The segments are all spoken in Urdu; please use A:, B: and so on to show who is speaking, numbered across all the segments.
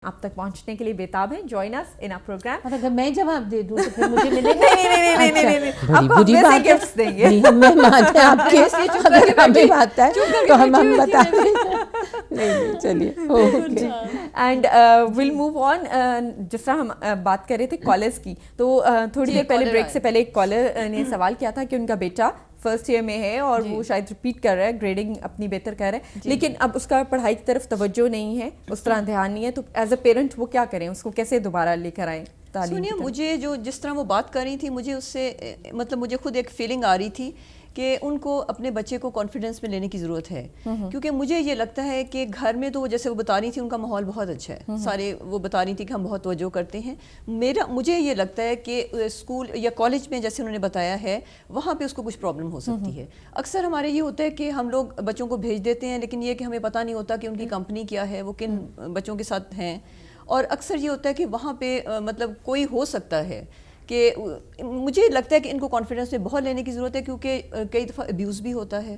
A: آپ تک پہنچنے کے لیے بےتاب ہیں. Join us in our program.
B: اور اگر میں جواب دے دوں تو پھر مجھے ملے گا؟
A: نہیں, آپ کو
B: بری بات ہے.
A: گفٹس دیں گے.
B: ہم مہمان ہیں آپ کے, اگر ہمیں بات ہے تو ہم بتائیں. نہیں چلیے okay.
A: And will move on. جس طرح ہم بات کر رہے تھے کالرز کی, تو تھوڑی دیر پہلے بریک سے پہلے ایک کالر نے سوال کیا تھا کہ ان کا بیٹا فرسٹ ایئر میں ہے اور وہ شاید ریپیٹ کر رہا ہے, گریڈنگ اپنی بہتر کر رہا ہے, لیکن اب اس کا پڑھائی کی طرف توجہ نہیں ہے, اس طرح دھیان نہیں ہے, تو ایز اے پیرنٹ وہ کیا کریں, اس کو کیسے دوبارہ لے کر آئیں تعلیم؟
C: سنیے, مجھے جس طرح وہ بات کر رہی تھی, مجھے اس سے مطلب مجھے خود ایک فیلنگ آ رہی تھی کہ ان کو اپنے بچے کو کانفیڈنس میں لینے کی ضرورت ہے, کیونکہ مجھے یہ لگتا ہے کہ گھر میں تو جیسے وہ بتا رہی تھی ان کا ماحول بہت اچھا ہے, سارے وہ بتا رہی تھی کہ ہم بہت توجہ کرتے ہیں. مجھے یہ لگتا ہے کہ اسکول یا کالج میں جیسے انہوں نے بتایا ہے وہاں پہ اس کو کچھ پرابلم ہو سکتی ہے. اکثر ہمارے یہ ہوتا ہے کہ ہم لوگ بچوں کو بھیج دیتے ہیں, لیکن یہ کہ ہمیں پتہ نہیں ہوتا کہ ان کی کمپنی کیا ہے, وہ کن بچوں کے ساتھ ہیں, اور اکثر یہ ہوتا ہے کہ وہاں پہ مطلب کوئی ہو سکتا ہے کہ مجھے لگتا ہے کہ ان کو کانفیڈنس میں بہت لینے کی ضرورت ہے, کیونکہ کئی دفعہ ابیوز بھی ہوتا ہے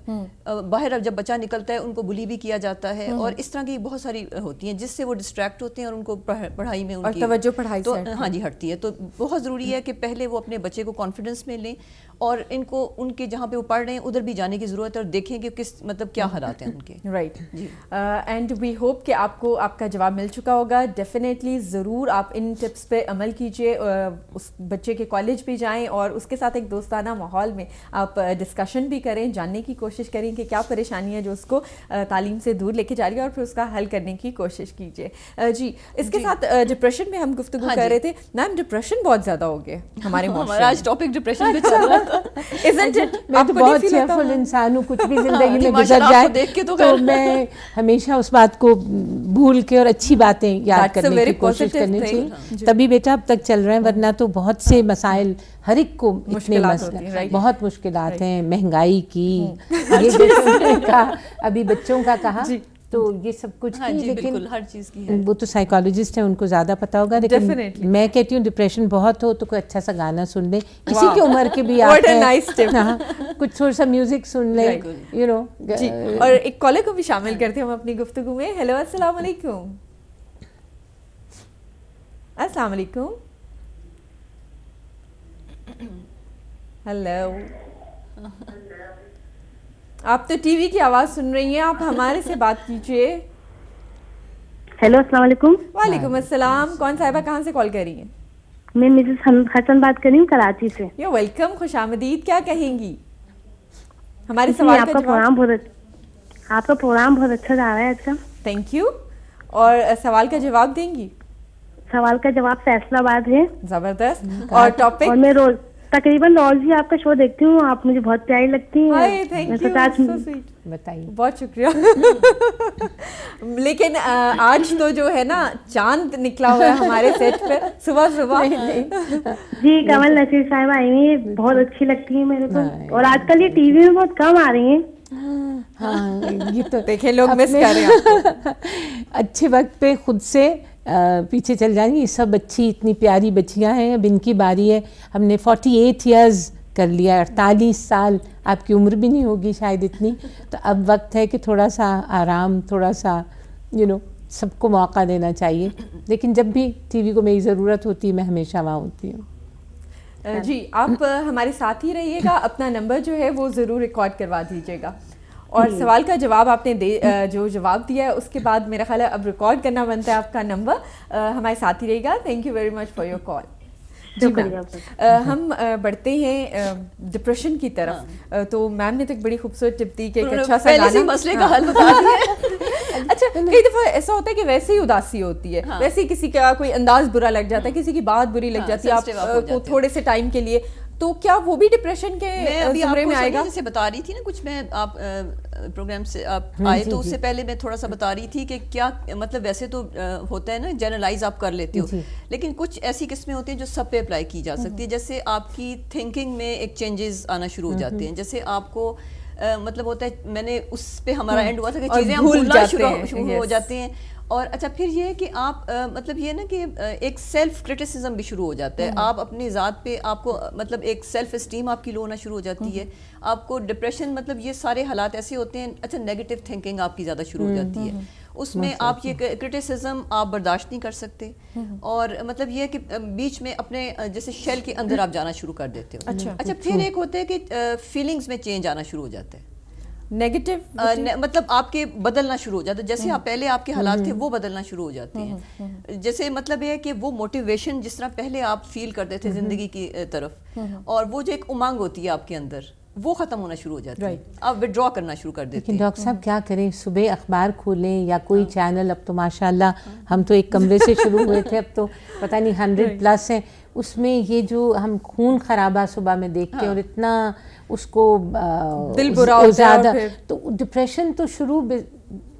C: باہر. اب جب بچہ نکلتا ہے ان کو بلی بھی کیا جاتا ہے, اور اس طرح کی بہت ساری ہوتی ہیں جس سے وہ ڈسٹریکٹ ہوتے ہیں اور ان کو پڑھائی میں ان کی
A: توجہ پڑھائی
C: تو ہاں جی ہٹتی ہے. تو بہت ضروری ہے کہ پہلے وہ اپنے بچے کو کانفیڈنس میں لیں, اور ان کو ان کے جہاں پہ وہ پڑھ رہے ہیں ادھر بھی جانے کی ضرورت ہے, اور دیکھیں کہ کس مطلب کیا حالات ہیں ان کے.
A: رائٹ جی. اینڈ وی ہوپ کہ آپ کو آپ کا جواب مل چکا ہوگا. ڈیفینیٹلی ضرور آپ ان ٹپس پہ عمل کیجیے, اس بچے کے کالج بھی جائیں اور اس کے ساتھ ایک دوستانہ ماحول میں آپ ڈسکشن بھی کریں, جاننے کی کوشش کریں کہ کیا پریشانی ہے جو اس کو تعلیم سے دور لے کے جا رہی ہے, اور پھر اس کا حل کرنے کی کوشش کیجیے. جی, اس کے ساتھ ڈپریشن میں ہم گفتگو کر رہے تھے. میم ڈپریشن بہت زیادہ ہو گیا ہمارے معاشرے,
C: آج ٹاپک ڈپریشن پہ چل رہا تھا.
B: میں تو بہت چیئرفل انسان ہوں, کچھ بھی زندگی میں گزر جائے تو میں ہمیشہ اس بات کو بھول کے اور اچھی باتیں یاد کرنے کی کوشش کرنی چاہیے, تبھی بیٹا اب تک چل رہے ہیں, ورنہ تو بہت سے مسائل ہر ایک کو بہت مشکلات ہیں, مہنگائی کی, ابھی بچوں کا کہا تو یہ سب کچھ کی, لیکن
C: ہر چیز کی
B: وہ تو سائیکالوجسٹ ہیں, ان کو زیادہ پتا ہوگا. لیکن میں کہتی ہوں ڈپریشن بہت ہو تو کوئی اچھا سا گانا سن لیں, کسی کی عمر کے بھی آپ ہیں, کچھ تھوڑا سا میوزک سن لیں, یو نو.
A: اور ایک کالر کو بھی شامل کرتے ہیں ہم اپنی گفتگو میں. ہیلو, السلام علیکم. السلام علیکم. ہیلو, آپ تو ٹی وی کی آواز سن رہی ہیں, آپ ہمارے سے بات کیجیے.
D: ہیلو, السلام علیکم.
A: وعلیکم السلام. کون صاحبہ کہاں سے کال کر رہی ہیں؟
D: میں مسز حسن بات کر رہی ہوں کراچی سے.
A: یو ویلکم, خوش آمدید. کیا کہیں گی ہمارے سوال کا جواب؟
D: آپ کا پروگرام بہت اچھا جا رہا ہے آج کا.
A: Thank you. اور سوال کا جواب دیں گی؟
D: سوال کا جواب فیصلہ آباد ہے.
A: زبردست. اور ٹاپک؟
D: اور میں روز تقریباً روز ہی آپ کا شو دیکھتی ہوں, آپ مجھے بہت پیاری لگتی ہیں.
A: بتائیے. بہت شکریہ. لیکن آج تو جو ہے نا چاند نکلا ہوا ہے ہمارے سیٹ پہ صبح صبح.
D: جی, کمل نصیر صاحبہ آئی ہیں, بہت اچھی لگتی ہیں میرے کو, اور آج کل یہ ٹی وی میں بہت کم آ رہی ہیں.
B: ہاں, یہ تو
A: دیکھیں لوگ مس کر رہے ہیں.
B: اچھے وقت پہ خود سے پیچھے چل جائیں گی. سب اچھی اتنی پیاری بچیاں ہیں, اب ان کی باری ہے. ہم نے 48 ایئرز کر لیا, 48 سال, آپ کی عمر بھی نہیں ہوگی شاید اتنی, تو اب وقت ہے کہ تھوڑا سا آرام, تھوڑا سا یو نو سب کو موقع دینا چاہیے. لیکن جب بھی ٹی وی کو میری ضرورت ہوتی ہے میں ہمیشہ وہاں ہوتی ہوں.
A: جی, آپ ہمارے ساتھ ہی رہیے گا, اپنا نمبر جو ہے وہ ضرور ریکارڈ کروا دیجیے گا, اور سوال کا جواب آپ نے جو جواب دیا ہے اس کے بعد میرا خیال ہے اب ریکارڈ کرنا بنتا ہے آپ کا نمبر. ہمارے ساتھ ہی رہے گا. Thank you very much for your call. جی میم, ہم بڑھتے ہیں ڈپریشن کی طرف. تو میم نے تو ایک بڑی خوبصورت ٹپ دی کہ ایک اچھا سا گانا
C: مسئلے کا حل بتا دیا.
A: اچھا, کئی دفعہ ایسا ہوتا ہے کہ ویسے ہی اداسی ہوتی ہے, ویسے ہی کسی کا کوئی انداز برا لگ جاتا ہے, کسی کی بات بری لگ جاتی ہے آپ کو تھوڑے سے ٹائم کے لیے, تو کیا وہ بھی ڈپریشن کے زمرے میں آئے گا؟
C: جیسے بتا رہی تھی نا کچھ, میں آپ پروگرام سے آپ آئے تو اس سے پہلے میں تھوڑا سا بتا رہی تھی کہ کیا مطلب ویسے تو ہوتا ہے نا جنرلائز آپ کر لیتے ہو, لیکن کچھ ایسی قسمیں ہوتی ہیں جو سب پہ اپلائی کی جا سکتی ہے. جیسے آپ کی تھنکنگ میں ایک چینجز آنا شروع ہو جاتے ہیں, جیسے آپ کو مطلب ہوتا ہے, میں نے اس پہ ہمارا اینڈ ہوا تھا کہ چیزیں ہم بھولنا شروع ہو جاتے ہیں. اور اچھا پھر یہ ہے کہ آپ مطلب یہ نا کہ ایک سیلف کرٹیسزم بھی شروع ہو جاتا ہے. آپ اپنی ذات پہ آپ کو مطلب ایک سیلف اسٹیم آپ کی لو ہونا شروع ہو جاتی ہے. آپ کو ڈپریشن مطلب یہ سارے حالات ایسے ہوتے ہیں, اچھا نیگیٹو تھنکنگ آپ کی زیادہ شروع ہو جاتی ہے. اس میں آپ یہ کرٹیسزم آپ برداشت نہیں کر سکتے, اور مطلب یہ ہے کہ بیچ میں اپنے جیسے شیل کے اندر آپ جانا شروع کر دیتے ہو. اچھا پھر ایک ہوتا ہے کہ فیلنگز میں چینج آنا شروع ہو جاتا ہے,
A: نیگیٹو
C: مطلب آپ کے بدلنا شروع ہو جاتا ہے, جیسے آپ پہلے آپ کے حالات تھے وہ بدلنا شروع ہو جاتے ہیں. جیسے مطلب یہ ہے کہ وہ موٹیویشن جس طرح پہلے آپ فیل کرتے تھے زندگی کی طرف, اور وہ جو ایک امنگ ہوتی ہے آپ کے اندر, وہ ختم ہونا شروع ہو جاتی ہے, آپ وڈرا کرنا شروع کر دیتے ہیں.
B: لیکن ڈاکٹر صاحب کیا کریں, صبح اخبار کھولیں یا کوئی چینل, اب تو ماشاء اللہ ہم تو ایک کمرے سے شروع ہوئے تھے, اب تو پتہ نہیں 100+ ہیں, اس میں یہ جو ہم خون خرابہ صبح میں دیکھتے ہیں اور اتنا اس کو
A: دل برا ہوتا ہے,
B: تو ڈپریشن تو شروع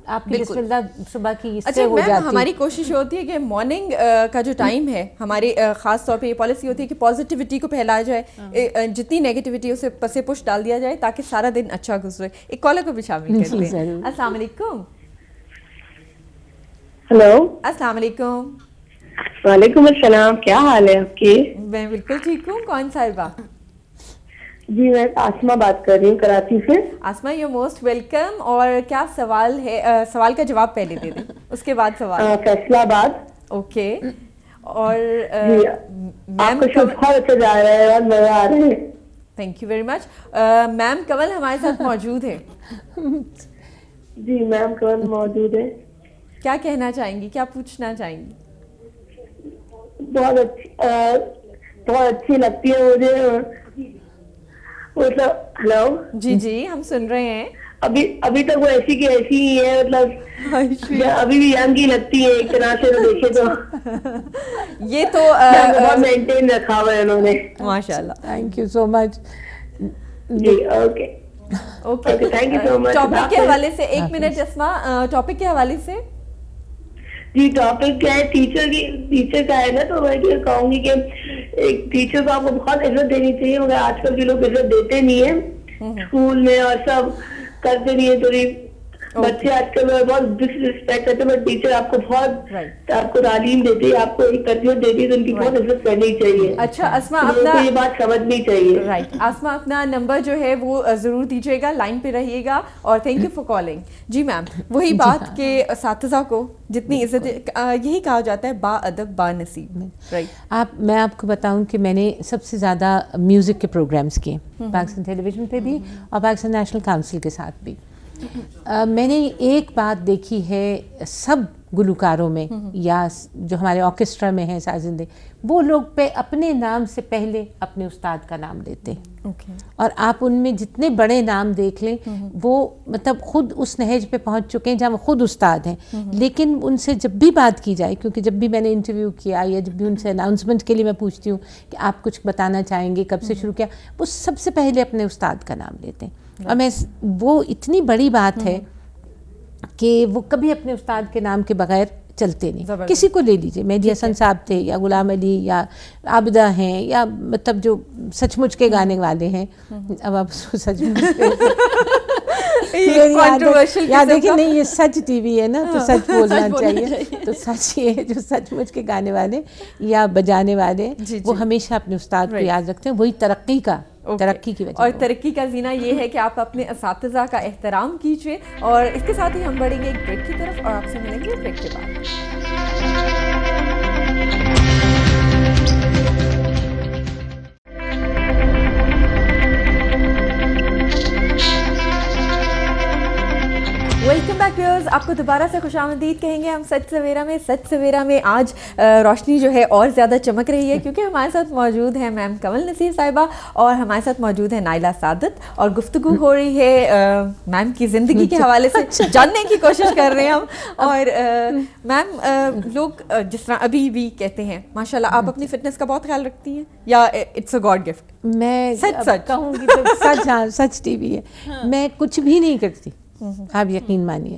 B: آپ کی بسم اللہ صبح کی اس سے
A: اچھا
B: ہو جاتی ہے.
A: ہماری کوشش ہوتی ہے کہ مارننگ کا جو ٹائم ہے ہماری خاص طور پہ یہ پالیسی ہوتی ہے کہ پازیٹیوٹی کو پھیلایا جائے, جتنی نیگیٹیوٹی اسے پسے پش ڈال دیا جائے تاکہ سارا دن اچھا گزرے. ایک کالر کو بھی شامل کرتے ہیں. السلام علیکم.
E: ہلو,
A: السلام علیکم.
E: وعلیکم السلام, کیا حال ہے آپ کی؟
A: میں بالکل ٹھیک ہوں. کون صاحبہ؟
E: جی میں آسما بات کر رہی ہوں کراچی سے.
A: آسما یو موسٹ ویلکم. اور کیا سوال ہے؟ سوال کا جواب پہلے دے دیں, اس کے بعد سوال.
E: فیصلہ آباد.
A: اوکے. اور
E: آپ کا شو بہت اچھا جا رہا ہے, بہت مزہ آ رہا ہے.
A: Thank you very much. Ma'am Kanwal ہمارے ساتھ موجود ہے.
E: جی میم کنول موجود ہے.
A: کیا کہنا چاہیں گی, کیا پوچھنا چاہیں گی؟
E: بہت اچھی لگتی ہے مجھے. مطلب ہلو,
A: جی جی ہم سن رہے ہیں.
E: ابھی تک وہ ایسی کی ایسی ہی ہے, مطلب ابھی بھی ینگ ہی لگتی ہے ایک طرح سے دیکھے تو.
A: یہ تو
E: بہت مینٹین رکھا ہوا ہے انہوں نے,
A: ماشاء اللہ.
B: Thank you so much.
E: جی okay
A: okay,
E: thank you so much.
A: Topic کے حوالے سے 1 منٹ اسما, ٹاپک کے حوالے سے.
E: جی ٹاپک کیا ہے, ٹیچر کا ہے نا, تو میں یہ کہوں گی کہ ایک ٹیچر کو آپ کو بہت عزت دینی چاہیے, مگر آج کل کے لوگ عزت دیتے نہیں ہیں اسکول میں, اور سب کرتے نہیں ہیں. تھوڑی بچے آج کل بہت ڈس رسپیکٹ کرتے ہیں, بٹ ٹیچر آپ کو بہت آپ کو تعلیم دیتی ہے, آپ کو ایک تربیت دیتی ہے, تو ان کی بہت عزت کرنی چاہیے.
A: اچھا اسما,
E: یہ بات سمجھنی چاہیے.
A: رائٹ. اسما اپنا نمبر جو ہے وہ ضرور دیجیے گا, لائن پہ رہیے گا, اور تھینک یو فار کالنگ. جی میم, وہی بات کہ اساتذہ کو جتنی عزت, یہی کہا جاتا ہے با ادب با نصیب. رائٹ.
B: میں آپ کو بتاؤں کہ میں نے سب سے زیادہ میوزک کے پروگرامز کیے, پاکستان ٹیلی ویژن پہ بھی اور پاکستان نیشنل کاؤنسل کے ساتھ بھی. میں نے ایک بات دیکھی ہے سب گلوکاروں میں, یا جو ہمارے آرکیسٹرا میں ہیں سازندے, وہ لوگ پہ اپنے نام سے پہلے اپنے استاد کا نام لیتے ہیں. اور آپ ان میں جتنے بڑے نام دیکھ لیں, وہ مطلب خود اس نہج پہ پہنچ چکے ہیں جہاں وہ خود استاد ہیں. لیکن ان سے جب بھی بات کی جائے, کیونکہ جب بھی میں نے انٹرویو کیا یا جب بھی ان سے اناؤنسمنٹ کے لیے میں پوچھتی ہوں کہ آپ کچھ بتانا چاہیں گے, کب سے شروع کیا, وہ سب سے پہلے اپنے استاد کا نام لیتے ہیں. اور میں وہ اتنی بڑی بات ہے کہ وہ کبھی اپنے استاد کے نام کے بغیر چلتے نہیں. کسی کو لے لیجیے, مہدی حسن صاحب تھے, یا غلام علی, یا عابدہ ہیں, یا مطلب جو سچ مچ کے گانے والے ہیں. اب آپ اس کو سچ مچ یاد ہے کہ نہیں, یہ سچ ٹی وی ہے نا, تو سچ بولنا چاہیے. تو سچ یہ جو سچ مچ کے گانے والے یا بجانے والے, وہ ہمیشہ اپنے استاد کو یاد رکھتے ہیں. وہی ترقی کی وجہ.
A: اور ترقی کا زینہ یہ ہے کہ آپ اپنے اساتذہ کا احترام کیجیے. اور اس کے ساتھ ہی ہم بڑھیں گے ایک بریک کی طرف, اور آپ سے ملیں گے بریک کے بعد. ویلکم بیک ویورز, آپ کو دوبارہ سے خوش آمدید کہیں گے ہم سچ سویرا میں. سچ سویرا میں آج روشنی جو ہے اور زیادہ چمک رہی ہے, کیونکہ ہمارے ساتھ موجود ہیں میم کنول نصیر صاحبہ, اور ہمارے ساتھ موجود ہے نائلہ سعادت, اور گفتگو ہو رہی ہے میم کی زندگی کے حوالے سے جاننے کی کوشش کر رہے ہیں ہم. اور میم, لوگ جس طرح ابھی بھی کہتے ہیں ماشاء اللہ آپ اپنی فٹنس کا بہت خیال رکھتی ہیں, یا اٹس اے گاڈ گفٹ؟
B: میں
A: سچ
B: کہوں گی تو سچ, ہاں سچ ٹی وی ہے. میں کچھ بھی نہیں کرتی, آپ یقین مانیے.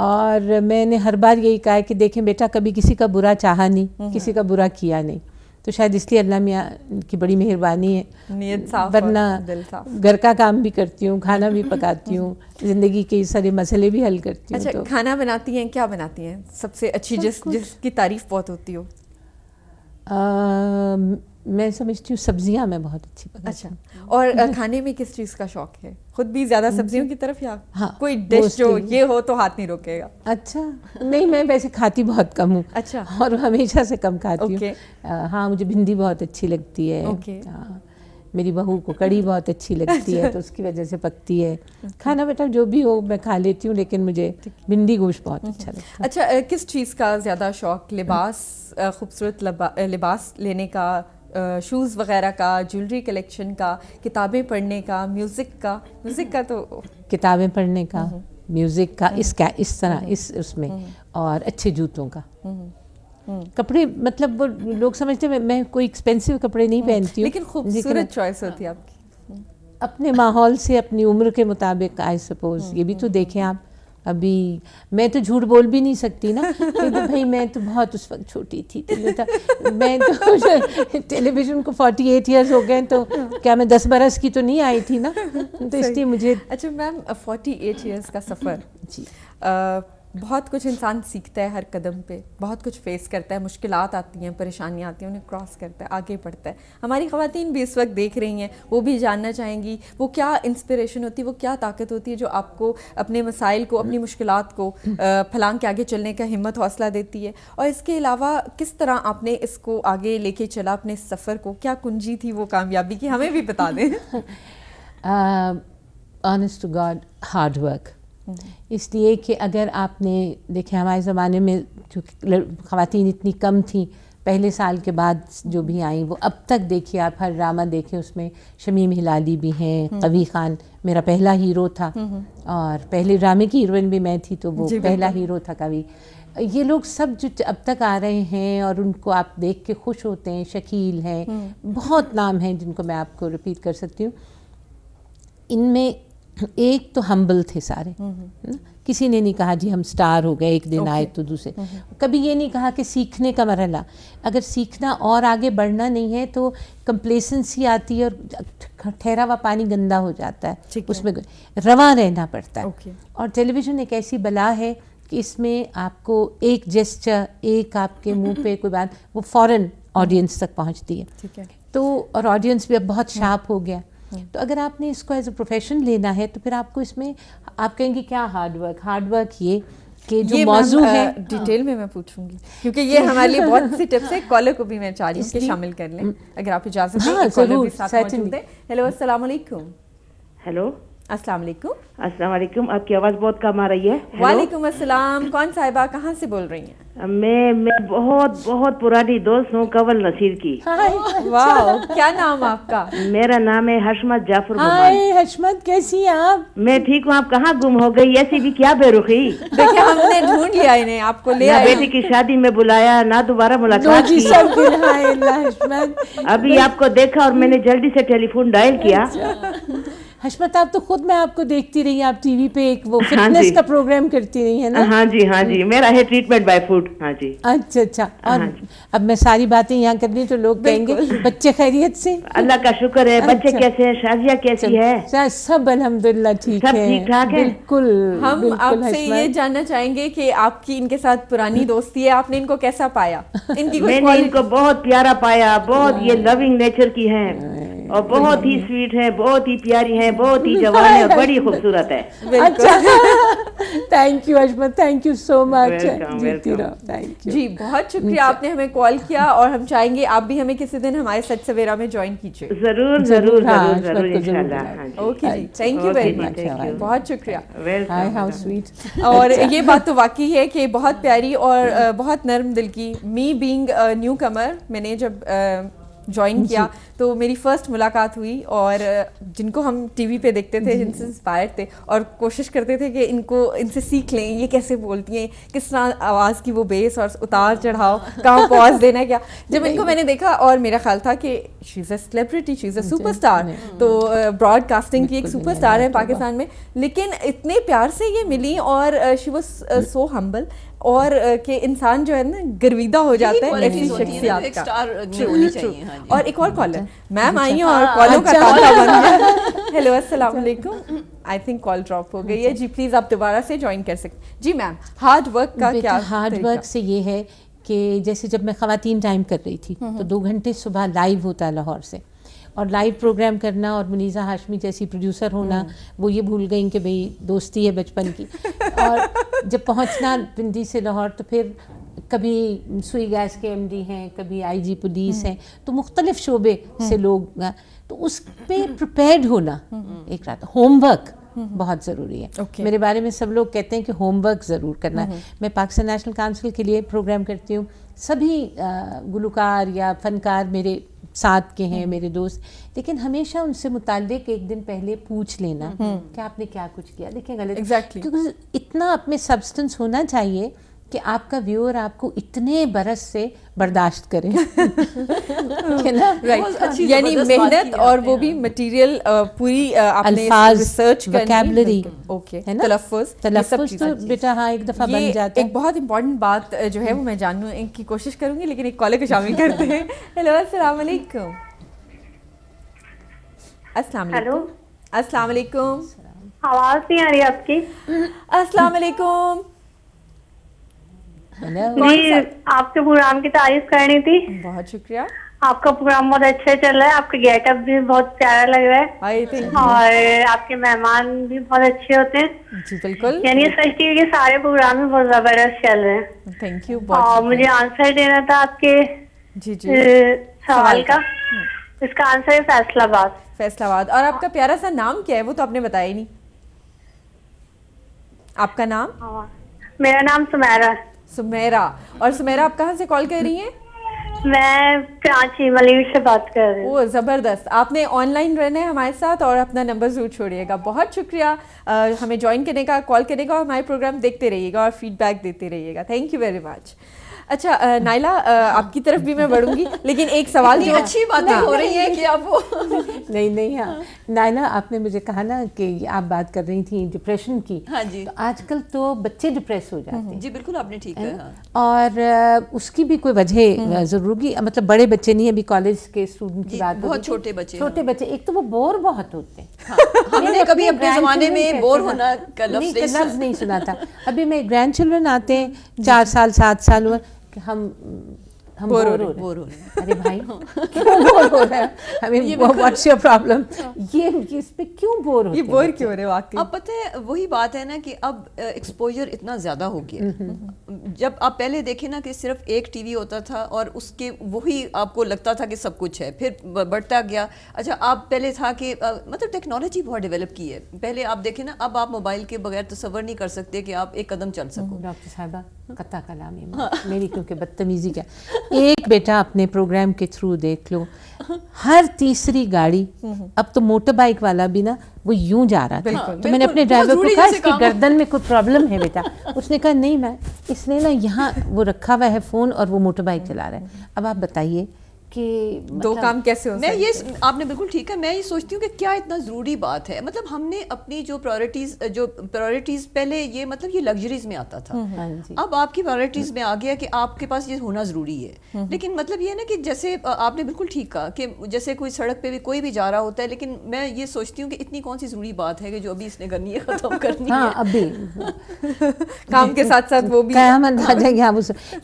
B: اور میں نے ہر بار یہی کہا ہے کہ دیکھیں بیٹا, کبھی کسی کا برا چاہا نہیں, کسی کا برا کیا نہیں, تو شاید اس لیے اللہ میاں کی بڑی مہربانی ہے.
A: نیت صاف,
B: ورنہ
A: دل صاف.
B: گھر کا کام بھی کرتی ہوں, کھانا بھی پکاتی ہوں, زندگی کے سارے مسئلے بھی حل کرتی ہوں.
A: اچھا, کھانا بناتی ہیں, کیا بناتی ہیں سب سے اچھی, جس کی تعریف بہت ہوتی ہو؟
B: میں سمجھتی ہوں سبزیاں میں بہت اچھی پکاتی
A: اچھا،
B: ہوں.
A: اور کھانے میں کس چیز کا شوق ہے؟ خود بھی زیادہ سبزیوں کی طرف یا
B: ہاں،
A: کوئی ڈش جو
B: mostly.
A: یہ ہو تو ہاتھ نہیں روکے گا؟
B: اچھا نہیں، میں ویسے کھاتی بہت کم ہوں.
A: اچھا.
B: اور ہمیشہ سے کم کھاتی
A: Okay.
B: ہوں. ہاں مجھے بھنڈی بہت اچھی لگتی ہے.
A: Okay.
B: میری بہو کو کڑی بہت اچھی لگتی ہے تو اس کی وجہ سے پکتی ہے. کھانا بیٹا جو بھی ہو میں کھا لیتی ہوں، لیکن مجھے بھنڈی گوشت بہت اچھا لگتا ہے.
A: اچھا، کس چیز کا زیادہ شوق؟ لباس، خوبصورت لباس لینے کا، شوز وغیرہ کا، جیولری کلیکشن کا، کتابیں پڑھنے کا، میوزک کا؟ میوزک کا تو
B: کتابیں پڑھنے کا، میوزک کا، اس طرح اس میں، اور اچھے جوتوں کا. کپڑے مطلب وہ لوگ سمجھتے ہیں میں کوئی ایکسپینسو کپڑے نہیں پہنتی ہوں،
A: لیکن خوبصورت چوائس ہوتی ہے آپ کی.
B: اپنے ماحول سے، اپنی عمر کے مطابق. آئی سپوز یہ بھی تو دیکھیں آپ، ابھی میں تو جھوٹ بول بھی نہیں سکتی نا کہ بھائی میں تو بہت اس وقت چھوٹی تھی، میں تو ٹیلی ویژن کو 48 ایئرز ہو گئے، تو کیا میں 10 برس کی تو نہیں آئی تھی نا، تو اس لیے مجھے.
A: اچھا میم، 48 ایئرس کا سفر،
B: جی
A: بہت کچھ انسان سیکھتا ہے ہر قدم پہ، بہت کچھ فیس کرتا ہے، مشکلات آتی ہیں، پریشانیاں آتی ہیں، انہیں کراس کرتا ہے، آگے بڑھتا ہے. ہماری خواتین بھی اس وقت دیکھ رہی ہیں، وہ بھی جاننا چاہیں گی وہ کیا انسپریشن ہوتی ہے، وہ کیا طاقت ہوتی ہے جو آپ کو اپنے مسائل کو، اپنی مشکلات کو پھلانگ کے آگے چلنے کا ہمت حوصلہ دیتی ہے، اور اس کے علاوہ کس طرح آپ نے اس کو آگے لے کے چلا اپنے سفر کو؟ کیا کنجی تھی وہ کامیابی کی، ہمیں بھی بتا دیں.
B: Honest to God, hard work. اس لیے کہ اگر آپ نے دیکھیں ہمارے زمانے میں کیونکہ خواتین اتنی کم تھیں، پہلے سال کے بعد جو بھی آئیں وہ اب تک دیکھیے آپ ہر ڈرامہ دیکھیں، اس میں شمیم ہلالی بھی ہیں، قوی خان میرا پہلا ہیرو تھا، اور پہلے ڈرامے کی ہیروئن بھی میں تھی، تو وہ پہلا ہیرو تھا قوی. یہ لوگ سب جو اب تک آ رہے ہیں اور ان کو آپ دیکھ کے خوش ہوتے ہیں. شکیل ہیں، بہت نام ہیں جن کو میں آپ کو ریپیٹ کر سکتی ہوں. ان میں ایک تو ہمبل تھے سارے، کسی نے نہیں کہا جی ہم سٹار ہو گئے ایک دن آئے تو دوسرے. کبھی یہ نہیں کہا کہ سیکھنے کا مرحلہ، اگر سیکھنا اور آگے بڑھنا نہیں ہے تو کمپلیسنسی آتی ہے اور ٹھہرا ہوا پانی گندا ہو جاتا ہے، اس میں رواں رہنا پڑتا ہے. اور ٹیلی ویژن ایک ایسی بلا ہے کہ اس میں آپ کو ایک جیسچر، ایک آپ کے منہ پہ کوئی بات، وہ فوراً آڈینس تک پہنچتی ہے. تو اور آڈینس بھی اب بہت شارپ ہو گیا. تو اگر آپ نے اس کو ایز اے پروفیشن لینا ہے تو پھر آپ کو اس میں آپ کہیں گے کیا ہارڈ ورک یہ کہ جو موضوع ہے
A: ڈیٹیل میں پوچھوں گی، کیونکہ یہ ہمارے لیے بہت سی ٹپس ہے. کالر کو بھی میں چاہ رہی ہوں کہ شامل کر لیں اگر آپ اجازت دیں. کالر بھی ساتھ موجود ہے. ہیلو، السلام علیکم.
F: ہیلو،
A: السلام علیکم.
F: السلام علیکم. آپ کی آواز بہت کم آ رہی ہے.
A: وعلیکم السلام. کون صاحبہ، کہاں سے بول رہی ہیں؟
F: میں بہت پرانی دوست ہوں کنول نصیر کی.
A: واو، کیا نام آپ کا؟
F: میرا نام ہے حشمت جعفر گمان.
B: ہائے حشمت، کیسی ہیں آپ؟
F: میں ٹھیک ہوں. آپ کہاں گم ہو گئی؟ ایسی بھی کیا بے رخی.
A: دیکھیں ہم نے ڈھونڈ لیا انہیں، آپ کو لے
F: نہ
A: آئے.
F: بیٹی کی شادی میں بلایا، نہ دوبارہ ملاقات کی.
B: سب ہائے اللہ حشمت.
F: ابھی آپ کو دیکھا اور میں نے جلدی سے ٹیلی فون ڈائل کیا.
B: حشمت آپ تو خود میں آپ کو دیکھتی رہی، آپ ٹی وی پہ ایک وہ فٹنس کا پروگرام کرتی رہی ہے نا.
F: ہاں جی میرا ہے ٹریٹمنٹ بائی فوڈ. ہاں جی.
B: اچھا. اور اب میں ساری باتیں یہاں کر رہی تو لوگ کہیں گے بچے خیریت سے؟
F: اللہ کا شکر ہے. بچے کیسے ہیں؟ شازیہ کیسی ہے؟
B: سب الحمدللہ ٹھیک ہے.
F: سب ٹھیک ٹھاک ہے.
B: بالکل.
A: ہم آپ سے یہ جاننا چاہیں گے کہ آپ کی ان کے ساتھ پرانی دوستی ہے، آپ نے ان کو کیسا پایا؟
F: میں نے ان کو بہت پیارا پایا. بہت یہ لونگ نیچر کی ہیں اور بہت ہی سویٹ ہے، بہت ہی پیاری ہے، بہت ہی جوان ہے اور بڑی خوبصورت ہے.
B: Thank you Hashmat, thank you so much. جیتی رہو. تھینک یو
A: جی، بہت شکریہ آپ نے ہمیں کال کیا، اور ہم چاہیں گے آپ بھی ہمیں کسی دن ہمارے سچ سویرا میں جوائن کیجیے.
F: ضرور انشاءاللہ.
A: اوکے جی، تھینک یو ویری مچ. بہت شکریہ.
B: How sweet.
A: اور یہ بات تو واقعی ہے کہ بہت پیاری اور بہت نرم دل کی. می بینگ نیو کمر، میں نے جب جوائن کیا تو میری فرسٹ ملاقات ہوئی، اور جن کو ہم ٹی وی پہ دیکھتے تھے، جن سے انسپائر تھے اور کوشش کرتے تھے کہ ان سے سیکھ لیں یہ کیسے بولتی ہیں، کس طرح آواز کی وہ بیس اور اتار چڑھاؤ، کہاں پاز دینا ہے کیا. جب ان کو میں نے دیکھا اور میرا خیال تھا کہ she is a celebrity, she is a superstar, تو براڈ کاسٹنگ کی ایک سپر اسٹار ہے پاکستان میں، لیکن اتنے پیار سے یہ ملی اور شی واز سو ہمبل، اور کہ انسان جو ہے نا گرویدہ ہو جاتا ہے ایسی شخصیات کا. اور ایک اور کالر میم آئی ہیں اور کالوں کا تانتا بن گیا. ہیلو، السلام علیکم. آئی تھنک کال ڈراپ ہو گئی ہے. جی پلیز آپ دوبارہ سے جوائن کر سکتے. جی میم، ہارڈ ورک کا کیا؟
B: ہارڈ ورک سے یہ ہے کہ جیسے جب میں خواتین ٹائم کر رہی تھی تو 2 گھنٹے صبح لائیو ہوتا ہے لاہور سے, اور لائیو پروگرام کرنا, اور منیزہ ہاشمی جیسی پروڈیوسر ہونا, وہ یہ بھول گئیں کہ بھئی دوستی ہے بچپن کی, اور جب پہنچنا پنڈی سے لاہور تو پھر کبھی سوئی گیس کے ایم ڈی ہیں, کبھی آئی جی پولیس ہیں, تو مختلف شعبے سے لوگ, تو اس پہ پریپیئرڈ ہونا ایک رات. ہوم ورک بہت ضروری ہے. میرے بارے میں سب لوگ کہتے ہیں کہ ہوم ورک ضرور کرنا ہے. میں پاکستان نیشنل کاؤنسل کے لیے پروگرام کرتی ہوں, سبھی گلوکار یا فنکار میرے ساتھ کے ہیں, میرے دوست, لیکن ہمیشہ ان سے متعلق ایک دن پہلے پوچھ لینا کہ آپ نے کیا کچھ کیا. دیکھیں غلط, کیونکہ اتنا آپ میں سبسٹنس ہونا چاہیے کہ آپ کا ویور آپ کو اتنے برس سے برداشت کرے,
A: یعنی محنت, اور وہ بھی مٹیریل پوری
B: الفاظ,
A: ریسرچ,
B: وکیبلری,
A: تلفظ
B: تو بیٹا ہاں ایک دفعہ بن جاتا ہے.
A: ایک بہت امپورٹنٹ بات جو ہے وہ میں جاننے کی کوشش کروں گی, لیکن ایک کالر کو شامل کرتے ہیں. ہیلو, السلام علیکم. السلام علیکم. السلام علیکم.
D: آواز نہیں آ رہی آپ کی.
A: السلام علیکم.
D: جی, آپ کے پروگرام کی تعریف کرنی تھی.
A: بہت شکریہ.
D: آپ کا پروگرام بہت اچھا چل رہا ہے, آپ کا گیٹ اپ بھی بہت پیارا لگ رہا ہے, اور آپ کے مہمان بھی بہت اچھے ہوتے ہیں.
A: جی بالکل,
D: یعنی سچ ٹی وی کے سارے پروگرام بھی بہت زبردست چل رہے ہیں.
A: Thank you.
D: اور مجھے آنسر دینا تھا آپ کے سوال کا. اس کا آنسر ہے فیصل آباد.
A: فیصل آباد. اور آپ کا پیارا سا نام کیا ہے, وہ تو آپ نے بتایا ہی نہیں. آپ کا نام؟
D: میرا نام سمیرا ہے.
A: سمیرا. اور سمیرا, آپ کہاں سے کال کر رہی ہیں؟
D: میں کراچی ملیٹ سے بات کر رہی ہوں.
A: وہ زبردست, آپ نے آن لائن رہنا ہے ہمارے ساتھ, اور اپنا نمبر ضرور چھوڑیے گا. بہت شکریہ ہمیں جوائن کرنے کا, کال کرنے کا, اور ہمارے پروگرام دیکھتے رہیے گا اور فیڈ بیک دیتے رہیے گا. Thank you very much. اچھا نائلہ, آپ کی طرف بھی میں بڑھوں گی, لیکن ایک سوال جو
C: اچھی باتیں ہو رہی ہیں کہ آپ وہ
B: نہیں, ہاں نائلہ, آپ نے مجھے کہا نا کہ آپ بات کر رہی تھیں ڈپریشن کی.
C: ہاں جی,
B: تو آج کل تو بچے ڈپریس ہو جاتے ہیں.
C: جی بالکل, آپ نے ٹھیک کہا.
B: اور اس کی بھی کوئی وجہ ضرور کی, مطلب بڑے بچے نہیں, ابھی کالج کے اسٹوڈنٹ کی بات,
C: بہت چھوٹے بچے,
B: ایک تو وہ بور بہت ہوتے ہیں.
C: ہم نے کبھی اپنے زمانے میں بور ہونا کا
B: لفظ نہیں سنا تھا. ابھی میں گرینڈ چلڈرن آتے ہیں 4 سال 7 سال عمر, کہ ہم بور ہو رہے ہیں. ارے بھائی کیوں بور ہو رہے ہیں, ہمیں واٹس یور پرابلم, یہ اس پہ کیوں بور ہوتے ہیں,
A: یہ بور کیوں ہو رہے ہیں واقعی.
C: اب پتہ ہے وہی بات ہے نا کہ اب ایکسپوجر اتنا زیادہ ہو گیا. جب آپ پہلے دیکھیں نا کہ صرف ایک ٹی وی ہوتا تھا اور اس کے وہی آپ کو لگتا تھا کہ سب کچھ ہے, پھر بڑھتا گیا. اچھا, آپ پہلے تھا کہ مطلب ٹیکنالوجی بہت ڈیولپ کی ہے. پہلے آپ دیکھیں نا, اب آپ موبائل کے بغیر تصور نہیں کر سکتے کہ آپ ایک قدم چل سکو.
B: ڈاکٹر صاحبہ قطع کلام میری, کیونکہ بدتمیزی کیا, ایک بیٹا اپنے پروگرام کے تھرو دیکھ لو, ہر تیسری گاڑی, اب تو موٹر بائک والا بھی نا وہ یوں جا رہا تھا, تو میں نے اپنے ڈرائیور کو کہا اس کی گردن میں کوئی پرابلم ہے بیٹا, اس نے کہا نہیں میں, اس نے نا یہاں وہ رکھا ہوا ہے فون اور وہ موٹر بائک چلا رہا ہے. اب آپ بتائیے کہ
A: دو کام کیسے ہو سکتے ہیں.
C: یہ آپ نے بالکل ٹھیک ہے, میں یہ سوچتی ہوں کہ کیا اتنا ضروری بات ہے. مطلب ہم نے اپنی جو پرائرٹیز پہلے یہ مطلب یہ لگژریز میں آتا تھا, اب آپ کی پرائرٹیز میں آ گیا کہ آپ کے پاس یہ ہونا ضروری ہے. لیکن مطلب یہ نا کہ جیسے آپ نے بالکل ٹھیک کہا کہ جیسے کوئی سڑک پہ بھی کوئی بھی جا رہا ہوتا ہے, لیکن میں یہ سوچتی ہوں کہ اتنی کون سی ضروری بات ہے کہ جو ابھی اس نے کرنی ہے, ختم کرنی ہے.
B: ابھی
A: کام کے ساتھ ساتھ وہ بھی
B: قیامت آ جائے گی.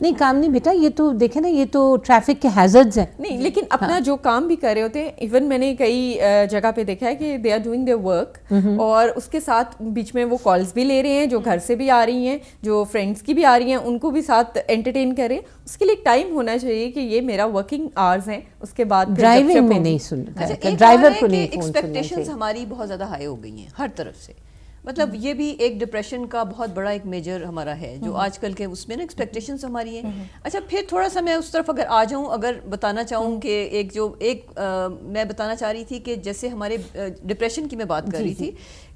B: نہیں کام نہیں بیٹا, یہ تو دیکھیں نا, یہ تو ٹریفک کے ہیزرڈز ہیں.
A: نہیں, لیکن اپنا جو کام بھی کر رہے ہوتے ہیں. ایون میں نے کئی جگہ پہ دیکھا ہے کہ they are doing their work, اور اس کے ساتھ بیچ میں وہ کالز بھی لے رہے ہیں, جو گھر سے بھی آ رہی ہیں, جو فرینڈس کی بھی آ رہی ہیں, ان کو بھی ساتھ انٹرٹین کریں. اس کے لیے ایک ٹائم ہونا چاہیے کہ یہ میرا ورکنگ آورز ہیں. اس کے بعد
B: ڈرائیونگ میں نہیں سننا, ڈرائیور کو نہیں فون کرنا.
C: ایکسپیکٹیشنز ہماری بہت زیادہ ہائی ہو گئی ہیں ہر طرف سے. مطلب یہ بھی ایک ڈپریشن کا بہت بڑا ایک میجر ہمارا ہے جو آج کل کے اس میں نا ایکسپیکٹیشنز ہماری ہیں. اچھا, پھر تھوڑا سا میں اس طرف اگر آ جاؤں, اگر بتانا چاہوں کہ میں بتانا چاہ رہی تھی کہ جیسے ہمارے ڈپریشن کی میں بات کر رہی تھی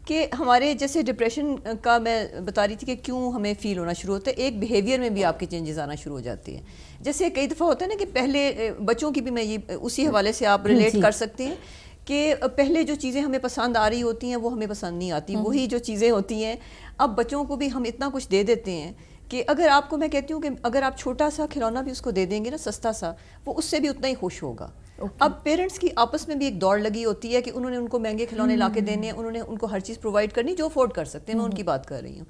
C: کہ ہمارے جیسے ڈپریشن کا میں بتا رہی تھی کہ کیوں ہمیں فیل ہونا شروع ہوتا ہے. ایک بیہیویئر میں بھی آپ کے چینجز آنا شروع ہو جاتے ہیں. جیسے کئی دفعہ ہوتا ہے نا کہ پہلے بچوں کی بھی میں یہ اسی حوالے سے آپ ریلیٹ کر سکتے ہیں کہ پہلے جو چیزیں ہمیں پسند آ رہی ہوتی ہیں وہ ہمیں پسند نہیں آتی. وہی جو چیزیں ہوتی ہیں اب بچوں کو بھی ہم اتنا کچھ دے دیتے ہیں کہ اگر آپ کو میں کہتی ہوں کہ اگر آپ چھوٹا سا کھلونا بھی اس کو دے دیں گے نا, سستا سا, وہ اس سے بھی اتنا ہی خوش ہوگا. اب پیرنٹس کی آپس میں بھی ایک دوڑ لگی ہوتی ہے کہ انہوں نے ان کو مہنگے کھلونے لا کے دینے ہیں, انہوں نے ان کو ہر چیز پرووائڈ کرنی جو افورڈ کر سکتے ہیں. میں ان کی بات کر رہی ہوں.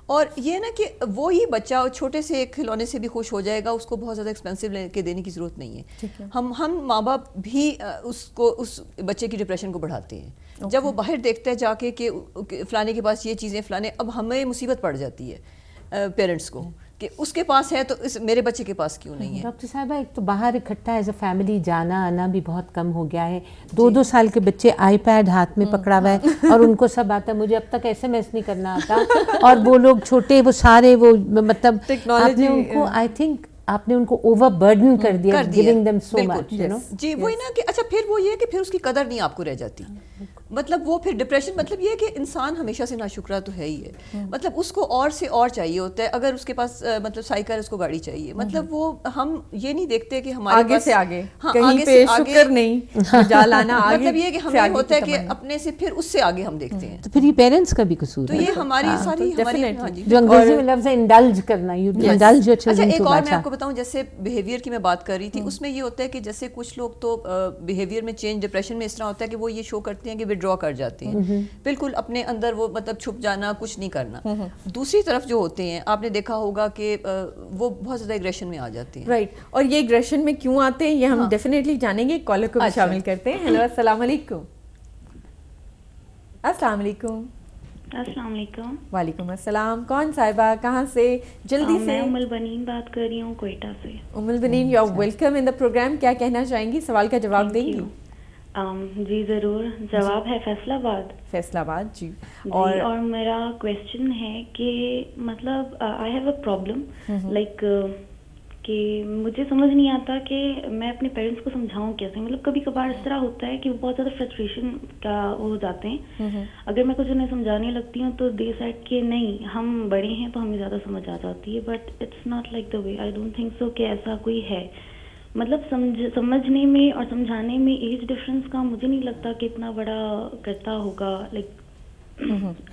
C: اور یہ نا کہ وہی بچہ چھوٹے سے ایک کھلونے سے بھی خوش ہو جائے گا, اس کو بہت زیادہ ایکسپینسو لے کے دینے کی ضرورت نہیں ہے. ہم ماں باپ بھی اس بچے کی ڈپریشن کو بڑھاتے ہیں. جب وہ باہر دیکھتا ہے جا کے کہ فلانے کے پاس یہ چیزیں, فلانے, اب ہمیں مصیبت پڑ جاتی ہے پیرنٹس کو کہ اس کے پاس ہے تو میرے بچے کے پاس کیوں نہیں ہے.
B: ڈاکٹر صاحبہ, ایک تو باہر اکٹھا ایز اے فیملی جانا آنا بھی بہت کم ہو گیا ہے. 2-2 سال کے بچے آئی پیڈ ہاتھ میں پکڑا ہوا ہے اور ان کو سب آتا ہے. مجھے اب تک SMS نہیں کرنا آتا, اور وہ لوگ چھوٹے وہ سارے وہ مطلب آپ نے ان کو آئی تھنک آپ نے ان کو اوور برڈن کر دیا, giving them so much, you know.
C: جی وہی نا کہ اچھا پھر وہ یہ کہ پھر اس کی قدر نہیں آپ کو رہ جاتی. مطلب وہ پھر ڈپریشن, مطلب یہ کہ انسان ہمیشہ سے ناشکرا تو ہے ہی ہے. مطلب اس کو اور سے اور چاہیے ہوتا ہے. اگر اس کے پاس مطلب سائیکل ہے, اس کو گاڑی چاہیے. مطلب وہ ہم یہ نہیں دیکھتے کہ ہمارے
A: آگے سے آگے کہیں پہ شکر نہیں جا لانا,
C: مطلب یہ کہ ہمیں ہوتا ہے کہ اپنے سے پھر اس سے آگے ہم دیکھتے ہیں.
B: تو پھر یہ پیرنٹس کا بھی قصور
C: تو یہ ہماری ساری
B: جو انگریزی میں لفظ ہے انڈلج کرنا, یو انڈلج یور
C: اچھا
B: چلڈرن
C: ایک
B: ٹو
C: اور
B: مچ.
C: میں آپ کو بتاؤں, جیسے بیہیویئر کی میں بات کر رہی تھی, اس میں یہ ہوتا ہے کہ جیسے کچھ لوگ تو بیہیویئر میں چینج, ڈپریشن میں اس طرح ہوتا ہے کہ وہ یہ شو کرتے ہیں کہ ودرا کر جاتے ہیں, بالکل اپنے اندر وہ مطلب چھپ جانا, کچھ نہیں کرنا. دوسری طرف جو ہوتے ہیں آپ نے دیکھا ہوگا کہ وہ بہت زیادہ ایگریشن میں آ جاتے ہیں.
A: رائٹ, اور یہ ایگریشن میں کیوں آتے ہیں یہ ہم ڈیفینیٹلی جانیں گے. کالر کو بھی شامل کرتے ہیں. ہیلو, السلام علیکم. السلام علیکم.
G: السلام علیکم.
A: وعلیکم السلام. کون صاحبہ, کہاں سے؟ جلدی سے.
G: میں ام البنین بات کر رہی ہوں, کوئٹہ سے.
A: Ummul Baneen, you are welcome in the program. کیا کہنا چاہیں گی, سوال کا جواب دیں گی؟
G: جی ضرور. جواب ہے فیصل آباد.
A: فیصل آباد, جی.
G: اور میرا کویسچن ہے کہ مطلب I have a problem, like کہ مجھے سمجھ نہیں آتا کہ میں اپنے پیرنٹس کو سمجھاؤں کیسے. مطلب کبھی کبھار اس طرح ہوتا ہے کہ وہ بہت زیادہ فرسٹریشن کا ہو جاتے ہیں. اگر میں کچھ انہیں سمجھانے لگتی ہوں تو دے سیڈ کہ نہیں ہم بڑے ہیں تو ہمیں زیادہ سمجھ آ جاتی ہے, but it's not like the way. I don't think so کہ ایسا کوئی ہے. مطلب سمجھنے میں اور سمجھانے میں ایج ڈفرینس کا مجھے نہیں لگتا کہ اتنا بڑا کرتا ہوگا. لائک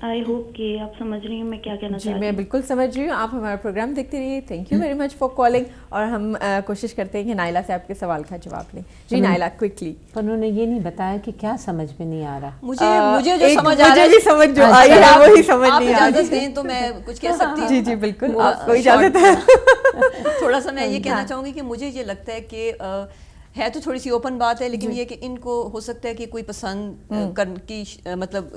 G: آئی ہوپ کہ آپ سمجھ رہی ہیں میں کیا کہنا چاہتی ہوں.
A: جی میں بالکل سمجھ رہی ہوں. آپ ہمارا پروگرام دیکھتے رہیے. Thank you very much for calling. اور ہم کوشش کرتے ہیں کہ نائلہ سے آپ کے سوال کا جواب لیں. جی نائلہ, کوئکلی.
B: انہوں نے یہ نہیں بتایا کہ کیا سمجھ میں نہیں آ رہا.
C: مجھے جو سمجھ آ رہا ہے,
A: مجھے سمجھ جو آئی ہے وہی سمجھ نہیں آ
C: رہی. اجازت دیں تو میں کچھ کہہ سکتی ہوں.
A: جی جی بالکل, آپ کو اجازت ہے.
C: تھوڑا سا میں یہ کہنا چاہوں گی کہ مجھے یہ لگتا ہے کہ ہے تو تھوڑی سی اوپن بات ہے, لیکن یہ کہ ان کو ہو سکتا ہے کہ کوئی پسند کی مطلب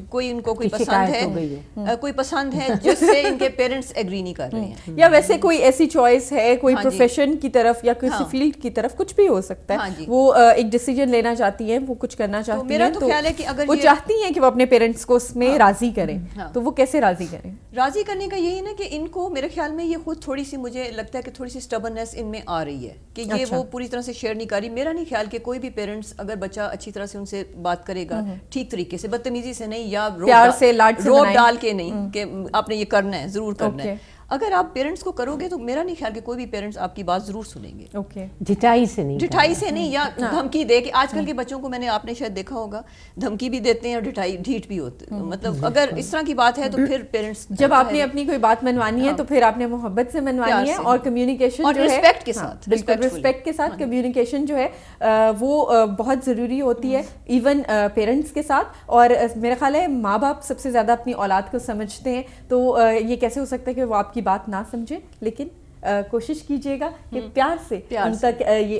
C: کوئی ان کو کوئی پسند ہے, کوئی پسند ہے جس سے ان کے پیرنٹس ایگری نہیں کر رہے ہیں,
A: یا ویسے کوئی ایسی چوائس ہے, کوئی پروفیشن کی طرف یا کسی فیلڈ کی طرف, کچھ بھی ہو سکتا ہے. وہ ایک ڈیسیجن لینا چاہتی ہیں, وہ کچھ کرنا چاہتی ہیں,
C: میرا تو خیال ہے کہ اگر
A: وہ چاہتی ہیں کہ وہ اپنے پیرنٹس کو اس میں راضی کریں, تو وہ کیسے راضی کریں؟
C: راضی کرنے کا یہی نا کہ ان کو میرے خیال میں یہ خود تھوڑی سی, مجھے لگتا ہے کہ تھوڑی سی اسٹبرنس ان میں آ رہی ہے کہ یہ وہ پوری طرح سے شیئر نہیں کر رہی. میرا نہیں خیال کہ کوئی بھی پیرنٹس اگر بچہ اچھی طرح سے ان سے بات کرے گا, ٹھیک طریقے سے, بدتمیزی سے نہیں یا روب ڈال کے نہیں کہ آپ نے یہ کرنا ہے, ضرور کرنا ہے. اگر آپ پیرنٹس کو کرو گے تو میرا نہیں خیال کہ کوئی بھی پیرنٹس آپ کی بات ضرور سنیں گے.
A: اوکے,
B: ڈٹائی سے نہیں
C: یا دھمکی دے کے. آج کل کے بچوں کو آپ نے شاید دیکھا ہوگا, دھمکی بھی دیتے ہیں اور ڈھیٹ بھی ہوتے ہیں. مطلب اگر اس طرح کی بات ہے تو پھر پیرنٹس,
A: جب آپ نے اپنی کوئی بات منوانی ہے تو پھر آپ نے محبت سے منوانی ہے, اور کمیونیکیشن جو ہے
C: رسپیکٹ کے ساتھ,
A: بالکل رسپیکٹ کے ساتھ کمیونیکیشن جو ہے وہ بہت ضروری ہوتی ہے, ایون پیرنٹس کے ساتھ. اور میرا خیال ہے ماں باپ سب سے زیادہ اپنی اولاد کو سمجھتے ہیں, تو یہ کیسے ہو سکتا ہے کہ وہ آپ کی بات نہ سمجھے. لیکن کوشش کیجیے گا کہ پیار سے ان تک یہ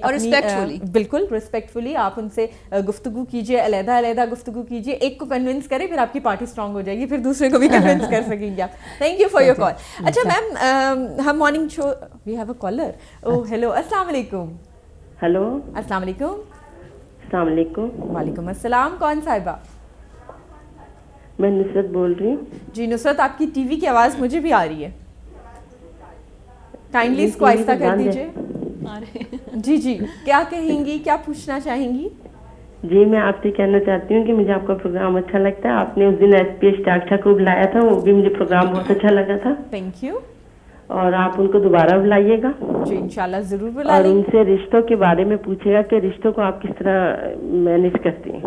A: بالکل ریسپیکٹفلی آپ ان سے گفتگو کیجیے, علیحدہ گفتگو کیجیے. ایک کو کنونس کرے, پھر آپ کی پارٹی اسٹرانگ ہو جائے گی, پھر دوسرے کو بھی کنونس کر سکیں گے آپ. Thank you for your call. اچھا میم, ہم morning show, we have a caller. Oh hello, السلام علیکم.
F: ہیلو,
A: السلام علیکم.
F: السلام علیکم.
A: وعلیکم السلام. کون صاحبہ؟
F: میں نصرت بول رہی ہوں.
A: جی نصرت, آپ کی ٹی وی کی آواز مجھے بھی آ رہی ہے, کائنڈلی اس کو آہستہ کر دیجیے. جی جی, کیا کہیں گی, کیا پوچھنا چاہیں گی؟
F: جی میں آپ سے کہنا چاہتی ہوں کہ مجھے آپ کا پروگرام اچھا لگتا ہے. آپ نے اس دن ایس پی اشتیاق کو بلایا تھا, وہ بھی مجھے پروگرام بہت اچھا لگا تھا.
A: Thank you.
F: اور آپ ان کو دوبارہ بلائیے گا.
A: جی انشاءاللہ ضرور بلائیں.
F: اور ان سے رشتوں کے بارے میں پوچھے گا کہ رشتوں کو آپ کس طرح مینیج کرتی ہیں.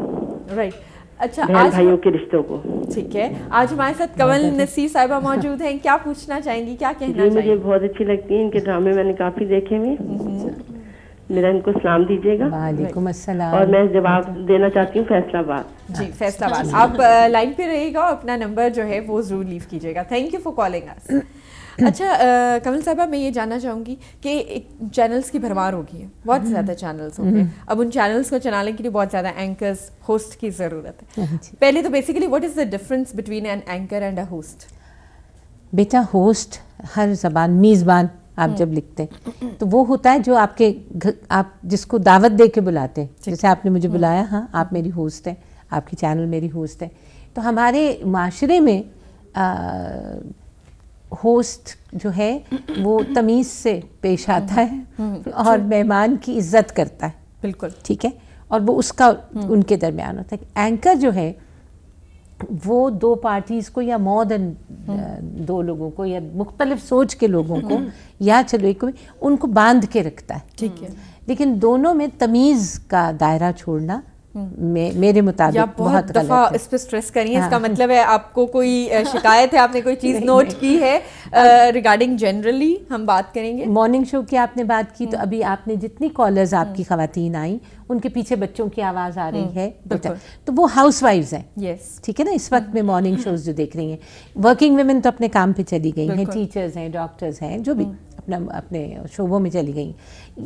A: رائٹ. اچھا,
F: بہن بھائیوں کے رشتوں کو.
A: ٹھیک ہے, آج ہمارے ساتھ کنول نصیر صاحبہ موجود ہیں. کیا پوچھنا چاہیں گی, کیا کہنا چاہیں گی؟
F: مجھے بہت اچھی لگتی ہیں ان کے ڈرامے, میں نے کافی دیکھے ہوئے.
E: میرا ان کو سلام دیجیے گا.
B: وعلیکم السلام.
E: اور میں جواب دینا چاہتی ہوں فیصلہ آباد.
A: جی فیصلہ آباد. آپ لائن پہ رہیے گا اور اپنا نمبر جو ہے وہ ضرور لیو کیجیے گا. تھینک یو فار کالنگ اس. اچھا کمل صاحبہ میں یہ جاننا چاہوں گی کہ چینلز کی بھرمار ہو گئی ہے, بہت زیادہ چینلز ہو گئے, اب ان چینلز کو چلانے کے لیے بہت زیادہ اینکرز, ہوسٹ کی ضرورت ہے. پہلے تو basically what is the difference between an anchor and a host?
B: بیٹا ہوسٹ ہر زبان, میزبان آپ جب لکھتے ہیں تو وہ ہوتا ہے جو آپ کے آپ جس کو دعوت دے کے بلاتے ہیں, جیسے آپ نے مجھے بلایا, ہاں آپ میری ہوسٹ ہیں, آپ کی چینل میری ہوسٹ ہے. تو ہمارے معاشرے میں ہوسٹ جو ہے وہ تمیز سے پیش آتا ہے اور مہمان کی عزت کرتا ہے.
A: بالکل
B: ٹھیک ہے, اور وہ اس کا ان کے درمیان ہوتا ہے. اینکر جو ہے وہ دو پارٹیز کو یا مور دین دو لوگوں کو یا مختلف سوچ کے لوگوں کو یا چلو ایک ان کو باندھ کے رکھتا ہے.
A: ٹھیک ہے,
B: لیکن دونوں میں تمیز کا دائرہ چھوڑنا میرے مطابق بہت
A: دفعہ
B: غلط ہے.
A: اس پہ سٹریس کریے. اس کا مطلب ہے آپ کو کوئی شکایت ہے, آپ نے کوئی چیز نوٹ کی ہے ریگارڈنگ جنرلی ہم بات کریں گے.
B: مارننگ شو کی آپ نے بات کی, تو ابھی آپ نے جتنی کالرز آپ کی خواتین آئیں ان کے پیچھے بچوں کی آواز آ رہی ہے, تو وہ ہاؤس وائفز ہیں.
A: یس
B: ٹھیک ہے نا, اس وقت میں مارننگ شوز جو دیکھ رہی ہیں, ورکنگ ویمن تو اپنے کام پہ چلی گئی ہیں, ٹیچرز ہیں, ڈاکٹرز ہیں, جو بھی اپنے شعبوں میں چلی گئیں.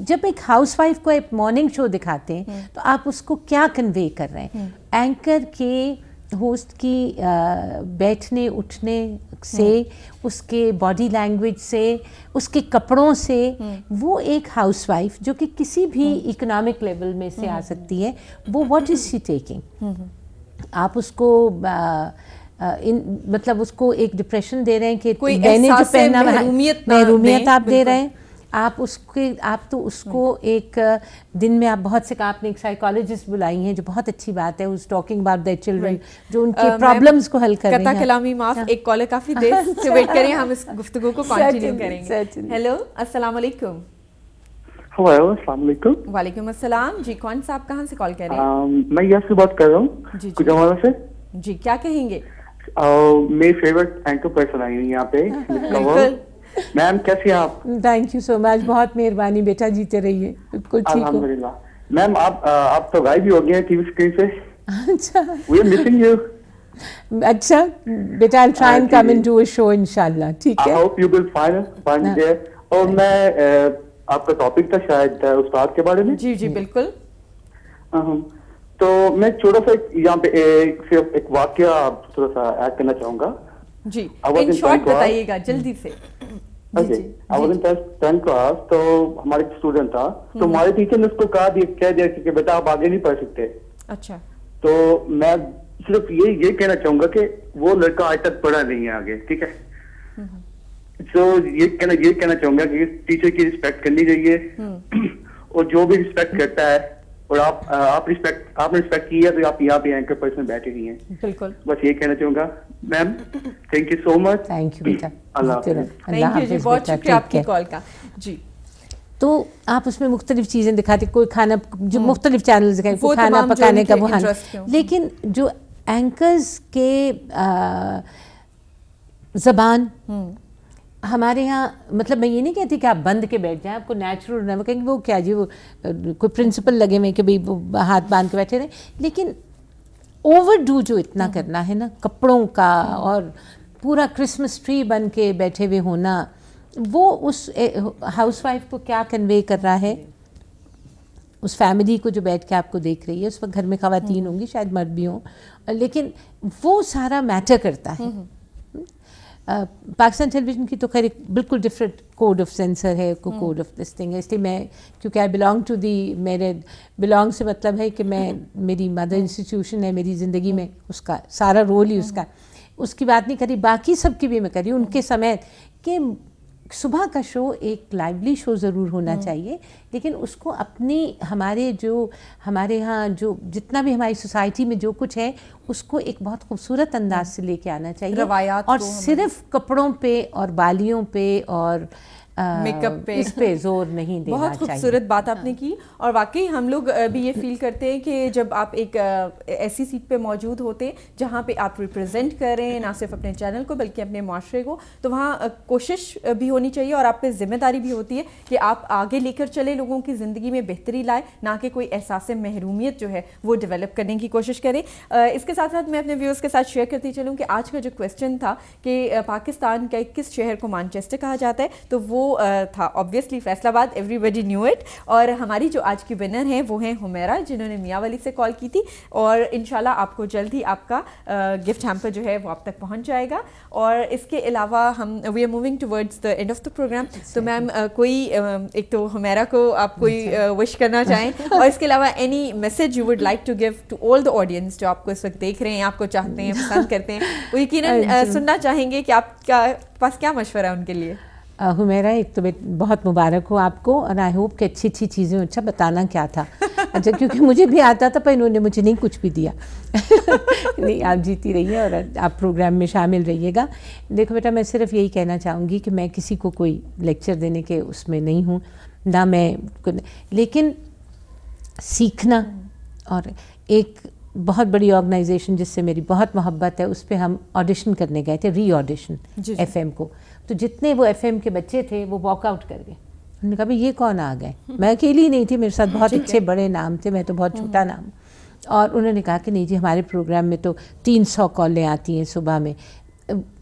B: جب ایک ہاؤس وائف کو ایک مارننگ شو دکھاتے ہیں تو آپ اس کو کیا کنوے کر رہے ہیں؟ اینکر کے ہوسٹ کی بیٹھنے اٹھنے سے, اس کے باڈی لینگویج سے, اس کے کپڑوں سے, وہ ایک ہاؤس وائف جو کہ کسی بھی اکنامک لیول میں سے آ سکتی ہے, وہ واٹ از شی ٹیکنگ. آپ اس کو مطلب اس کو ایک ڈپریشن دے رہے ہیں کہ میں نے جو پہنا محرومیت آپ دے رہے ہیں. آپ اس کے آپ تو اس کو ایک دن میں آپ بہت سے آپ نے ایک سائیکالوجسٹ بلائی ہیں جو بہت اچھی بات ہے, who's talking about their children, جو ان کے پرابلمز کو حل کر رہی ہیں.
A: قطع کلامی معاف, ایک کالر کافی دیر سے ویٹ کریں, ہم اس گفتگو کو کنٹینیو کریں گے. ہیلو السلام علیکم.
H: ہیلو السلام علیکم.
A: وعلیکم السلام. جی کون صاحب کہاں سے کال کر رہے ہیں؟
H: میں یس سے بات کر رہا ہوں, گجرانوالہ سے.
A: جی کیا کہیں گے؟
H: میری فیوریٹ اینکر پرسن آئی ہوئی یہاں پہ. میم کیسی ہیں آپ؟
B: تھینک یو سو مچ, بہت مہربانی بیٹا, جیتے رہیے. بالکل ٹھیک ہو
H: الحمدللہ. میم آپ تو غائب ہی ہو گئے ہیں ٹی وی اسکرین سے.
B: اچھا
H: وی آر مسنگ یو.
B: اچھا بیٹا, I'll try and come and do a show انشاءاللہ. ٹھیک ہے,
H: I hope you will find there. اور میں آپ کا ٹاپک تھا شاید استاد کے بارے میں.
A: جی جی بالکل.
H: تو میں چھوٹا سا یہاں پہ صرف ایک واقعہ تھوڑا سا ایڈ کرنا چاہوں گا.
A: جی ان شارٹ بتائیے گا جلدی سے.
H: I was in 10th class, تو ہمارے اسٹوڈنٹ تھا, تو ہمارے ٹیچر نے اس کو کہہ دیا کہ بیٹا آپ آگے نہیں پڑھ سکتے.
A: اچھا.
H: تو میں صرف یہ کہنا چاہوں گا کہ وہ لڑکا آج تک پڑھا نہیں ہے آگے. ٹھیک ہے, تو یہ کہنا چاہوں گا کہ ٹیچر کی رسپیکٹ کرنی چاہیے, اور جو بھی رسپیکٹ کرتا ہے, اور آپ نے رسپیکٹ کی ہے تو آپ یہاں پہ اینکر پرسن بیٹھے ہوئی ہیں. بالکل, بس یہ کہنا چاہوں گا. Ma'am thank you so much.
B: Thank you بیٹا.
H: اللہ حافظ.
A: تھینک یو جی, بہت شکریہ آپ کی کال کا. جی
B: تو آپ اس میں مختلف چیزیں دکھاتے, کوئی کھانا, جو مختلف چینل دکھائے, کوئی کھانا پکانے کا بہان, لیکن جو اینکرز کے زبان ہمارے یہاں, مطلب میں یہ نہیں کہتی کہ آپ بند کے بیٹھ جائیں, آپ کو نیچرل ہونا, وہ کہیں گے وہ کیا جی, وہ کوئی پرنسپل لگے ہوئے کہ بھائی وہ ہاتھ باندھ کے بیٹھے رہیں, لیکن اوور ڈو جو اتنا کرنا ہے نا کپڑوں کا, اور پورا کرسمس ٹری بن کے بیٹھے ہوئے ہونا, وہ اس ہاؤس وائف کو کیا کنوے کر رہا ہے, اس فیملی کو جو بیٹھ کے آپ کو دیکھ رہی ہے, اس وقت گھر میں خواتین ہوں گی, شاید مرد بھی ہوں, لیکن وہ سارا میٹر کرتا ہے. پاکستان ٹیلی ویژن کی تو خیر ایک بالکل ڈفرینٹ کوڈ آف سینسر ہے, کوڈ آف دس تھنگ ہے, اس لیے میں کیونکہ آئی بلانگ ٹو دی, میرے بلانگ سے مطلب ہے کہ میں, میری مدر انسٹیٹیوشن ہے میری زندگی میں, اس کا سارا رول ہی اس کی بات نہیں کری, باقی سب کی بھی میں کری ان کے سمیت, کہ صبح کا شو ایک لائیولی شو ضرور ہونا چاہیے, لیکن اس کو اپنی ہمارے ہاں جو جتنا بھی ہماری سوسائٹی میں جو کچھ ہے اس کو ایک بہت خوبصورت انداز سے لے کے آنا چاہیے, اور صرف کپڑوں پہ اور بالیوں پہ اور
A: میک اپ پہ
B: اس پہ زور نہیں دینا
A: بہت خوبصورت بات آپ نے کی. اور واقعی ہم لوگ بھی یہ فیل کرتے ہیں کہ جب آپ ایک ایسی سیٹ پہ موجود ہوتے ہیں جہاں پہ آپ ریپرزینٹ کر رہے ہیں نہ صرف اپنے چینل کو بلکہ اپنے معاشرے کو, تو وہاں کوشش بھی ہونی چاہیے اور آپ پہ ذمہ داری بھی ہوتی ہے کہ آپ آگے لے کر چلے, لوگوں کی زندگی میں بہتری لائے, نہ کہ کوئی احساس محرومیت جو ہے وہ ڈیولپ کرنے کی کوشش کریں. اس کے ساتھ ساتھ میں اپنے ویورز کے ساتھ شیئر کرتی چلوں کہ آج کا جو کویسچن تھا کہ پاکستان کا کس شہر کو مانچسٹر کہا جاتا ہے, تو وہ تھا obviously Faisalabad. Everybody knew it. اور ہماری جو آج کی ونر ہیں وہ ہیں حمیرہ, جنہوں نے میاں والی سے کال کی تھی, اور انشاءاللہ آپ کو جلد ہی آپ کا گفٹ ہیمپر جو ہے وہ آپ تک پہنچ جائے گا. اور اس کے علاوہ ہم we are moving towards the end of the program. تو میم کوئی ایک تو حمیرہ کو آپ کوئی وش کرنا چاہیں, اور اس کے علاوہ any message you would like to give to all the audience جو آپ کو اس وقت دیکھ رہے ہیں, آپ کو چاہتے ہیں, پسند کرتے ہیں, وہ یقیناً سننا چاہیں گے کہ آپ کا پاس کیا مشورہ ہے ان کے لیے.
B: حمیرہ, ایک تو بہت مبارک ہو آپ کو, اور آئی ہوپ کہ اچھی اچھی چیزیں. اچھا بتانا کیا تھا, اچھا کیونکہ مجھے بھی آتا تھا پر انہوں نے مجھے نہیں کچھ بھی دیا. نہیں, آپ جیتی رہیے اور آپ پروگرام میں شامل رہیے گا. دیکھو بیٹا, میں صرف یہی کہنا چاہوں گی کہ میں کسی کو کوئی لیکچر دینے کے اس میں نہیں ہوں, نہ میں, لیکن سیکھنا. اور ایک بہت بڑی آرگنائزیشن جس سے میری بہت محبت ہے, اس پہ ہم آڈیشن کرنے گئے تھے, ری آڈیشن ایف ایم کو. تو جتنے وہ ایف ایم کے بچے تھے وہ واک آؤٹ کر گئے. انہوں نے کہا بھائی یہ کون آ گئے, میں اکیلی نہیں تھی, میرے ساتھ بہت اچھے بڑے نام تھے, میں تو بہت چھوٹا نام. اور انہوں نے کہا کہ نہیں جی, ہمارے پروگرام میں تو 300 کالیں آتی ہیں صبح میں.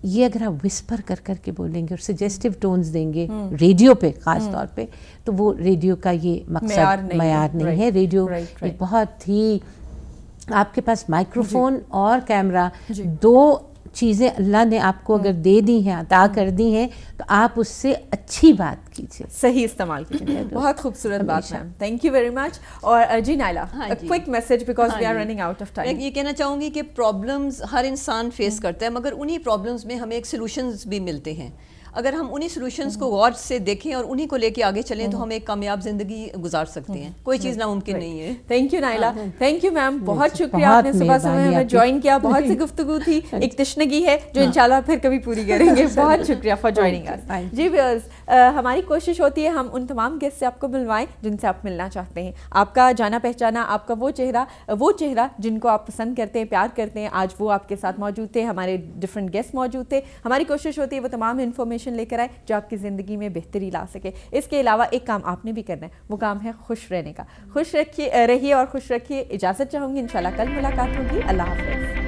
B: یہ اگر آپ وسپر کر کر کے بولیں گے اور سجیسٹیو ٹونز دیں گے ریڈیو پہ خاص طور پہ, تو وہ ریڈیو کا یہ مقصد معیار نہیں ہے. ریڈیو ایک بہت ہی, آپ کے پاس مائکروفون اور کیمرہ, دو چیزیں اللہ نے آپ کو اگر دے دی ہیں, عطا کر دی ہیں, تو آپ اس سے اچھی بات کیجیے,
A: صحیح استعمال کیجیے. بہت خوبصورت بات ma'am, thank you very much. اور جی Naila, quick message because we are running out of time.
C: میں یہ کہنا چاہوں گی کہ پرابلمز ہر انسان فیس کرتا ہے, مگر انہی پرابلمز میں ہمیں ایک سلوشنز بھی ملتے ہیں. اگر ہم انہی سلوشنز کو غور سے دیکھیں اور انہی کو لے کے آگے چلیں تو ہم ایک کامیاب زندگی گزار سکتے ہیں. کوئی چیز ناممکن نہیں ہے.
A: Thank you Naila, thank you ma'am, بہت شکریہ آپ نے صبح صبح ہمیں جوائن کیا. بہت سی گفتگو تھی, ایک تشنگی ہے جو انشاءاللہ پھر کبھی پوری کریں گے. بہت شکریہ فار جوائننگ اس. جی ویئرز, ہماری کوشش ہوتی ہے ہم ان تمام گیسٹ سے آپ کو ملوائیں جن سے آپ ملنا چاہتے ہیں. آپ کا جانا پہچانا, آپ کا وہ چہرہ جن کو آپ پسند کرتے ہیں, پیار کرتے ہیں, آج وہ آپ کے ساتھ موجود تھے. ہمارے ڈفرینٹ گیسٹ موجود تھے. ہماری کوشش ہوتی ہے وہ تمام انفارمیشن لے کر آئے جو آپ کی زندگی میں بہتری لا سکے. اس کے علاوہ ایک کام آپ نے بھی کرنا ہے, وہ کام ہے خوش رہنے کا. خوش رہیے اور خوش رکھیے. اجازت چاہوں گی, انشاءاللہ کل ملاقات ہوگی. اللہ حافظ.